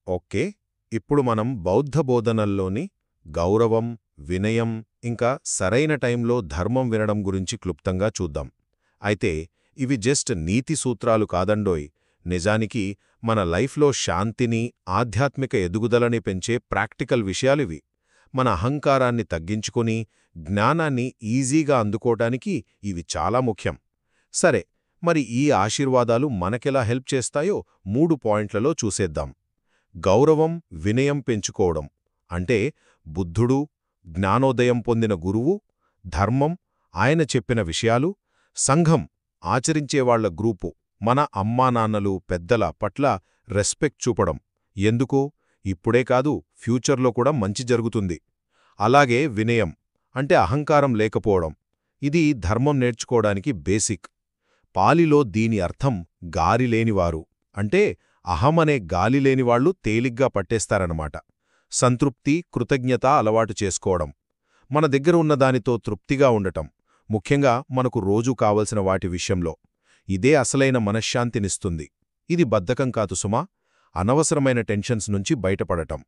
Okay. ఇప్పుడు మనం బౌద్ధ బోధనల్లోని గౌరవం, వినయం, ఇంకా సరైన టైంలో ధర్మం వినడం గురించి క్లుప్తంగా చూద్దాం. అయితే ఇవి జస్ట్ నీతి సూత్రాలు కాదండోయ్, నిజానికి మన లైఫ్లో శాంతిని, ఆధ్యాత్మిక ఎదుగుదలని పెంచే ప్రాక్టికల్ విషయాలివి. మన అహంకారాన్ని తగ్గించుకుని, జ్ఞానాన్ని ఈజీగా అందుకోటానికి ఇవి చాలా ముఖ్యం. సరే, మరి ఈ ఆశీర్వాదాలు మనకెలా హెల్ప్ చేస్తాయో 3 పాయింట్లలో చూసేద్దాం. గౌరవం, వినయం పెంచుకోవడం అంటే బుద్ధుడు, జ్ఞానోదయం పొందిన గురువు, ధర్మం, ఆయన చెప్పిన విషయాలు, సంఘం, ఆచరించేవాళ్ల గ్రూపు, మన అమ్మానాన్నలు, పెద్దల పట్ల రెస్పెక్ట్ చూపడం. ఎందుకు? ఇప్పుడే కాదు, ఫ్యూచర్లో కూడా మంచి జరుగుతుంది. అలాగే వినయం అంటే అహంకారం లేకపోవడం. ఇది ధర్మం నేర్చుకోవడానికి బేసిక్. పాలిలో దీని అర్థం గారిలేనివారు, అంటే అహమనే గాలిలేనివాళ్లు తేలిగ్గా పట్టేస్తారన్నమాట. సంతృప్తి, కృతజ్ఞత అలవాటు చేసుకోవడం, మన దగ్గర ఉన్నదానితో తృప్తిగా ఉండటం, ముఖ్యంగా మనకు రోజూ కావలసిన వాటి విషయంలో. ఇదే అసలైన మనశ్శాంతినిస్తుంది. ఇది బద్ధకం కాదు సుమా, అనవసరమైన టెన్షన్స్ నుంచి బయటపడటం.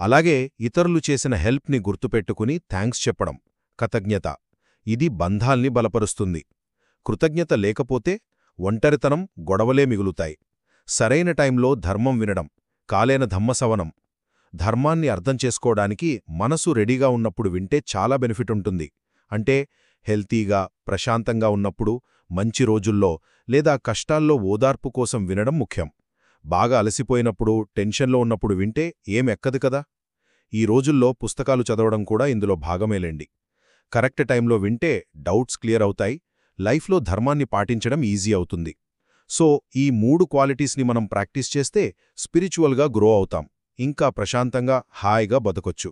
అలాగే ఇతరులు చేసిన హెల్ప్ని గుర్తుపెట్టుకుని థ్యాంక్స్ చెప్పడం, కృతజ్ఞత. ఇది బంధాల్ని బలపరుస్తుంది. కృతజ్ఞత లేకపోతే ఒంటరితనం, గొడవలే మిగులుతాయి. సరైన టైంలో ధర్మం వినడం, కాలేన ధమ్మసవనం. ధర్మాన్ని అర్థం చేసుకోవడానికి మనసు రెడీగా ఉన్నప్పుడు వింటే చాలా బెనిఫిట్ ఉంటుంది. అంటే హెల్తీగా, ప్రశాంతంగా ఉన్నప్పుడు, మంచి రోజుల్లో లేదా కష్టాల్లో ఓదార్పు కోసం వినడం ముఖ్యం. బాగా అలసిపోయినప్పుడు, టెన్షన్లో ఉన్నప్పుడు వింటే ఏమెక్కదు కదా. ఈ రోజుల్లో పుస్తకాలు చదవడం కూడా ఇందులో భాగమేలేండి. కరెక్ట్ టైంలో వింటే డౌట్స్ క్లియర్ అవుతాయి, లైఫ్లో ధర్మాన్ని పాటించడం ఈజీ అవుతుంది. సో ఈ 3 క్వాలిటీస్ని మనం ప్రాక్టీస్ చేస్తే స్పిరిచువల్గా గ్రో అవుతాం, ఇంకా ప్రశాంతంగా, హాయిగా బతకొచ్చు.